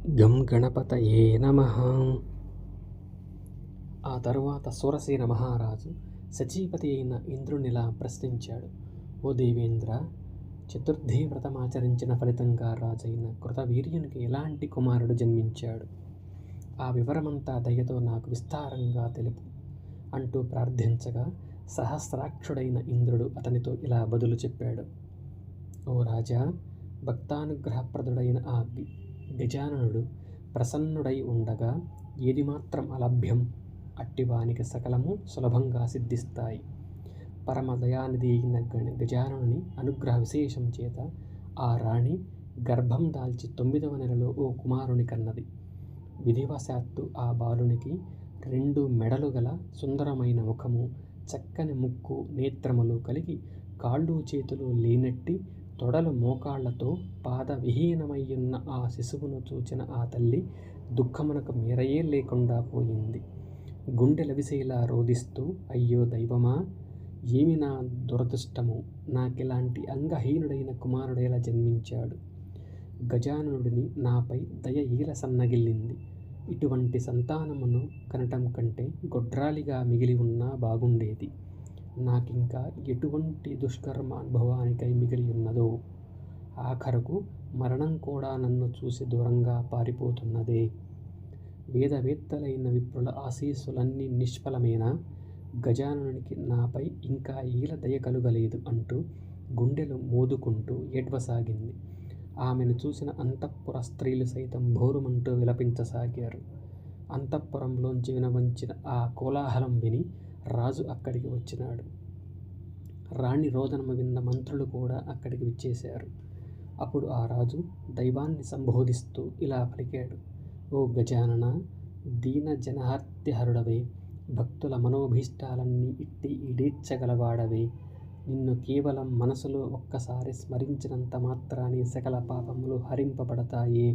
గం గణపతయే నమః. ఆ తరువాత సూరసేన మహారాజు శచీపతి అయిన ఇంద్రునిలా ప్రశ్నించాడు. ఓ దేవేంద్ర, చతుర్థి వ్రతమాచరించిన ఫలితంగా రాజైన కృతవీర్యునికి ఎలాంటి కుమారుడు జన్మించాడు? ఆ వివరమంతా దయతో నాకు విస్తారంగా తెలుపు అంటూ ప్రార్థించగా సహస్రాక్షుడైన ఇంద్రుడు అతనితో ఇలా బదులు చెప్పాడు. ఓ రాజా, భక్తానుగ్రహప్రదుడైన ఆ గజాననుడు ప్రసన్నుడై ఉండగా ఏది మాత్రం అలభ్యం, అట్టివానికి సకలము సులభంగా సిద్ధిస్తాయి. పరమదయానిధి అయిన గజాననుని అనుగ్రహ విశేషం చేత ఆ రాణి గర్భం దాల్చి 9వ నెలలో ఓ కుమారుని కన్నది. విధివశాత్తు ఆ బాలునికి 2 మెడలు గల సుందరమైన ముఖము, చక్కని ముక్కు, నేత్రములు కలిగి కాళ్ళు చేతులు లేనట్టి తొడలు మోకాళ్లతో పాద విహీనమయ్యున్న ఆ శిశువును చూచిన ఆ తల్లి దుఃఖమునకు మేరయే లేకుండా పోయింది. గుండెలవిసేలా రోదిస్తూ, అయ్యో దైవమా, ఏమి నా దురదృష్టము, నాకిలాంటి అంగహీనుడైన కుమారుడేలా జన్మించాడు? గజాననుడిని నాపై దయ ఈల సన్నగిల్లింది. ఇటువంటి సంతానమును కనటం కంటే గొడ్రాలిగా మిగిలి ఉన్నా బాగుండేది. నాకింకా ఎటువంటి దుష్కర్మ అనుభవానికై మిగిలి ఉన్నదో. ఆఖరకు మరణం కూడా నన్ను చూసి దూరంగా పారిపోతున్నదే. వేదవేత్తలైన విప్రుల ఆశీస్సులన్నీ నిష్ఫలమేనా? గజాననునికి నాపై ఇంకా ఈల దయ కలుగలేదు అంటూ గుండెలు మోదుకుంటూ ఏడ్వసాగింది. ఆమెను చూసిన అంతఃపుర స్త్రీలు సైతం భోరుమంటూ విలపించసాగారు. అంతఃపురంలోంచి వినవంచిన ఆ కోలాహలం విని రాజు అక్కడికి వచ్చినాడు. రాణి రోదనము విన్న మంత్రులు కూడా అక్కడికి విచ్చేశారు. అప్పుడు ఆ రాజు దైవాన్ని సంబోధిస్తూ ఇలా పలికాడు. ఓ గజానన, దీన జనహర్త్యహరుడవే, భక్తుల మనోభీష్టాలన్నీ ఇట్టి ఈడేర్చగలవాడవే, నిన్ను కేవలం మనసులో ఒక్కసారి స్మరించినంత మాత్రానే సకల పాపములు హరింపబడతాయే.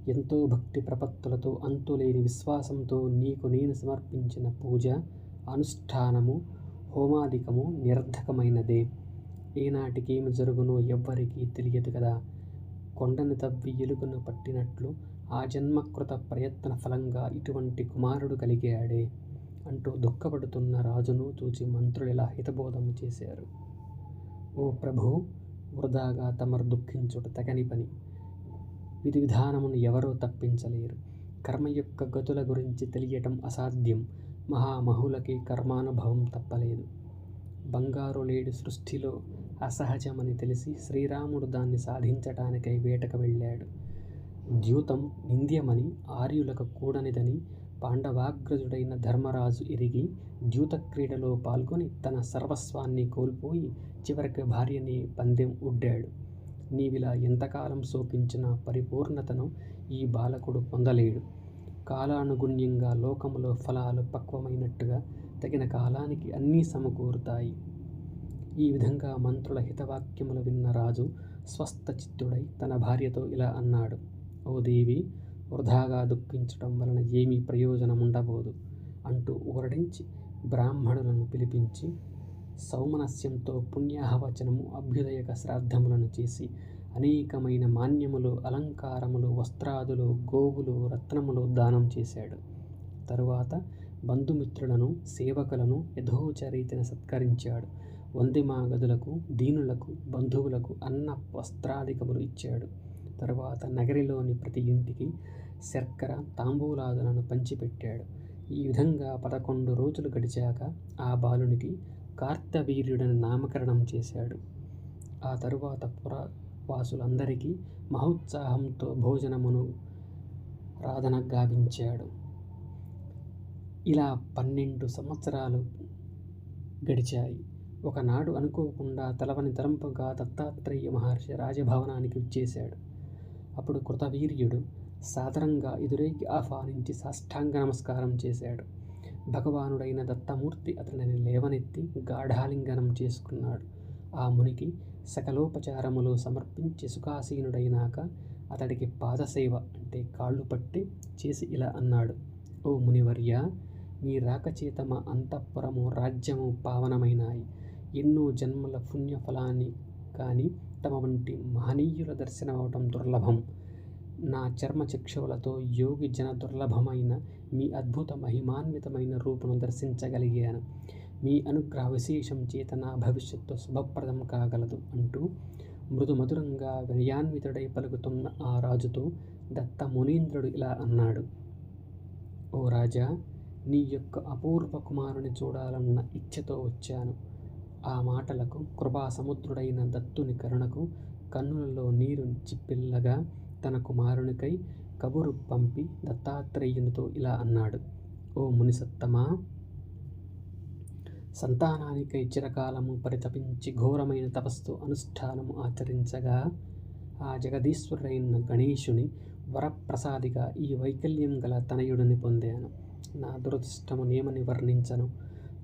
ఎంతో భక్తి ప్రపత్తులతో, అంతులేని విశ్వాసంతో నీకు నేను సమర్పించిన పూజ, అనుష్ఠానము, హోమాదికము నిరర్ధకమైనదే. ఏనాటికేమి జరుగునో ఎవ్వరికీ తెలియదు కదా. కొండను తవ్వి ఎలుకను పట్టినట్లు ఆ జన్మకృత ప్రయత్న ఫలంగా ఇటువంటి కుమారుడు కలిగాడే అంటూ దుఃఖపడుతున్న రాజును చూచి మంత్రులిలా హితబోధము చేశారు. ఓ ప్రభు, వృధాగా తమరు దుఃఖించుట తగని పని. విధి విధానమును ఎవరూ తప్పించలేరు. కర్మ యొక్క గతుల గురించి తెలియటం అసాధ్యం. మహామహులకి కర్మానుభవం తప్పలేదు. బంగారు లేడి సృష్టిలో అసహజమని తెలిసి శ్రీరాముడు దాన్ని సాధించటానికై వేటకు వెళ్ళాడు. ద్యూతం నింద్యమని, ఆర్యులకు కూడనిదని పాండవాగ్రజుడైన ధర్మరాజు ఎరిగి ద్యూత క్రీడలో పాల్గొని తన సర్వస్వాన్ని కోల్పోయి చివరికి భార్యని పందెం ఉడ్డాడు. నీవిలా ఎంతకాలం శోకించినా పరిపూర్ణతను ఈ బాలకుడు పొందలేడు. కాలానుగుణ్యంగా లోకములో ఫలాలు పక్వమైనట్టుగా తగిన కాలానికి అన్నీ సమకూరుతాయి. ఈ విధంగా మంత్రుల హితవాక్యములు విన్న రాజు స్వస్థ చిత్తుడై తన భార్యతో ఇలా అన్నాడు. ఓ దేవి, వృధాగా దుఃఖించటం వలన ఏమీ ప్రయోజనముండబోదు అంటూ ఊరడించి బ్రాహ్మణులను పిలిపించి సౌమనస్యంతో పుణ్యాహవచనము, అభ్యుదయక శ్రాద్ధములను చేసి అనేకమైన మాన్యములు, అలంకారములు, వస్త్రాదులు, గోవులు, రత్నములు దానం చేశాడు. తరువాత బంధుమిత్రులను, సేవకులను యథోచరీతిని సత్కరించాడు. వందిమాగదులకు, దీనులకు, బంధువులకు అన్న వస్త్రాధికములు ఇచ్చాడు. తరువాత నగరిలోని ప్రతి ఇంటికి శర్కర, తాంబూలాదులను పంచిపెట్టాడు. ఈ విధంగా 11 రోజులు గడిచాక ఆ బాలునికి కార్తవీర్యుడని నామకరణం చేశాడు. ఆ తరువాత పురవాసులందరికీ మహోత్సాహంతో భోజనమును రాధన గావించాడు. ఇలా 12 సంవత్సరాలు గడిచాయి. ఒకనాడు అనుకోకుండా తలవని తలంపుగా దత్తాత్రేయ మహర్షి రాజభవనానికి విచ్చేశాడు. అప్పుడు కృతవీర్యుడు సాదరంగా ఎదురేకి ఆహ్వానించి సాష్టాంగ నమస్కారం చేశాడు. భగవానుడైన దత్తమూర్తి అతనిని లేవనెత్తి గాఢాలింగనం చేసుకున్నాడు. ఆ మునికి సకలోపచారములు సమర్పించి సుఖాసీనుడైనాక అతడికి పాదసేవ అంటే కాళ్ళు పట్టి చేసి ఇలా అన్నాడు. ఓ మునివర్య, మీ రాకచేత మా అంతఃపురము, రాజ్యము పావనమైనాయి. ఎన్నో జన్మల పుణ్యఫలాన్ని కానీ తమ వంటి మహనీయుల దర్శనమవటం దుర్లభం. నా చర్మ చక్షువులతో యోగి జన దుర్లభమైన మీ అద్భుత మహిమాన్వితమైన రూపును దర్శించగలిగాను. మీ అనుగ్రహ విశేషం చేత నా భవిష్యత్తు శుభప్రదం కాగలదు అంటూ మృదుమధురంగా వినయాన్వితుడై పలుకుతున్న ఆ రాజుతో దత్త మునీంద్రుడు ఇలా అన్నాడు. ఓ రాజా, నీ యొక్క అపూర్వ కుమారుని చూడాలన్న ఇచ్ఛతో వచ్చాను. ఆ మాటలకు కృపా సముద్రుడైన దత్తుని కరుణకు కన్నులలో నీరు చిప్పిల్లగా తన కుమారునికై కబురు పంపి దత్తాత్రేయునితో ఇలా అన్నాడు. ఓ మునిసత్తమా, సంతానానికై చిరకాలము పరితపించి ఘోరమైన తపస్సు అనుష్ఠానము ఆచరించగా ఆ జగదీశ్వరుడైన గణేశుని వరప్రసాదిగా ఈ వైకల్యం గల తనయుడిని పొందాను. నా దురదృష్టమునేమని వర్ణించను.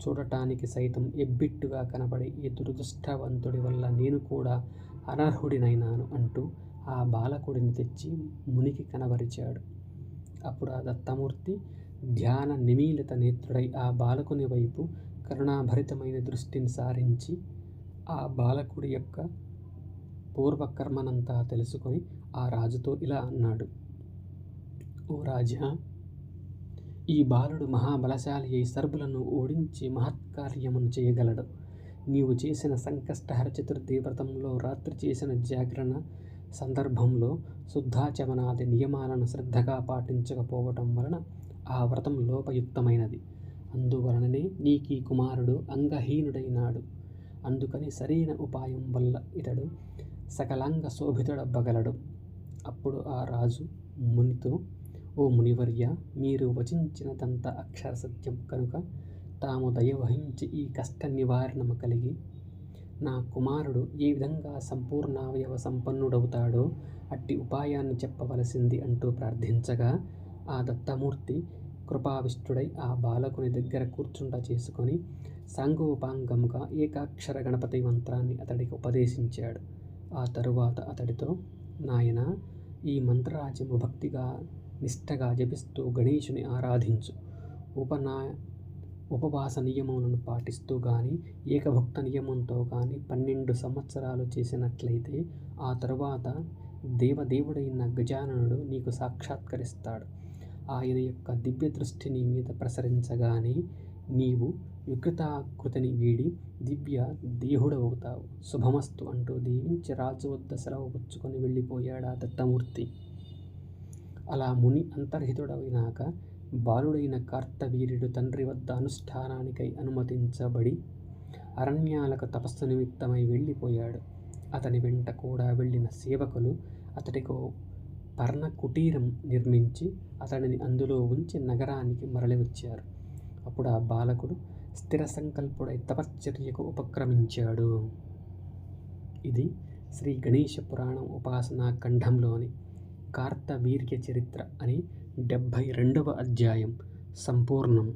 చూడటానికి సైతం ఎబ్బిట్టుగా కనబడే ఈ దురదృష్టవంతుడి వల్ల నేను కూడా అనర్హుడినైనాను అంటూ ఆ బాలకుడిని తెచ్చి మునికి కనబరిచాడు. అప్పుడు ఆ దత్తమూర్తి ధ్యాన నిమీలిత నేత్రుడై ఆ బాలకుని వైపు కరుణాభరితమైన దృష్టిని సారించి ఆ బాలకుడి యొక్క పూర్వకర్మనంతా తెలుసుకొని ఆ రాజుతో ఇలా అన్నాడు. ఓ రాజా, ఈ బాలుడు మహాబలశాలి అయి సర్వులను ఓడించి మహత్కార్యమును చేయగలడు. నీవు చేసిన సంకష్టహర చతుర్థి వ్రతంలో రాత్రి చేసిన జాగరణ సందర్భంలో శుద్ధాచమనాది నియమాలను శ్రద్ధగా పాటించకపోవటం వలన ఆ వ్రతం లోపయుక్తమైనది. అందువలననే నీకీ కుమారుడు అంగహీనుడైనాడు. అందుకని సరైన ఉపాయం వల్ల ఇతడు సకలాంగ శోభితుడవ్వగలడు. అప్పుడు ఆ రాజు మునితో, ఓ మునివర్య, మీరు వచించినదంతా అక్షర సత్యం కనుక తాము దయవహించి ఈ కష్ట నివారణము కలిగి నా కుమారుడు ఏ విధంగా సంపూర్ణావయవ సంపన్నుడవుతాడో అట్టి ఉపాయాన్ని చెప్పవలసింది అంటూ ప్రార్థించగా ఆ దత్తమూర్తి కృపావిష్టుడై ఆ బాలకుని దగ్గర కూర్చుండ చేసుకొని సాంగోపాంగముగా ఏకాక్షర గణపతి మంత్రాన్ని అతడికి ఉపదేశించాడు. ఆ తరువాత అతడితో, నాయన, ఈ మంత్రరాజ్యము భక్తిగా నిష్టగా జపిస్తూ గణేశుని ఆరాధించు. ఉపవాస నియమములను పాటిస్తూ కానీ ఏకభుక్త నియమంతో కానీ 12 సంవత్సరాలు చేసినట్లయితే ఆ తరువాత దేవదేవుడైన గజాననుడు నీకు సాక్షాత్కరిస్తాడు. ఆయన యొక్క దివ్య దృష్టి నీ మీద ప్రసరించగానే నీవు వికృతాకృతిని వీడి దివ్య దేహుడవుతావు. శుభమస్తు అంటూ దీవించి రాజు వద్ద సెలవు పుచ్చుకొని వెళ్ళిపోయాడు ఆ దత్తమూర్తి. అలా ముని అంతర్హితుడైనాక బాలుడైన కార్తవీర్యుడు తండ్రి వద్ద అనుష్ఠానానికై అనుమతించబడి అరణ్యాలకు తపస్సు నిమిత్తమై వెళ్ళిపోయాడు. అతని వెంట కూడా వెళ్ళిన సేవకులు అతడికో పర్ణ కుటీరం నిర్మించి అతడిని అందులో ఉంచి నగరానికి మరలి వచ్చారు. అప్పుడు ఆ బాలకుడు స్థిర సంకల్పుడై తపశ్చర్యకు ఉపక్రమించాడు. ఇది శ్రీ గణేశ పురాణం ఉపాసనా ఖండంలోని కార్తవీర్య చరిత్ర అని 72వ అధ్యాయం సంపూర్ణం.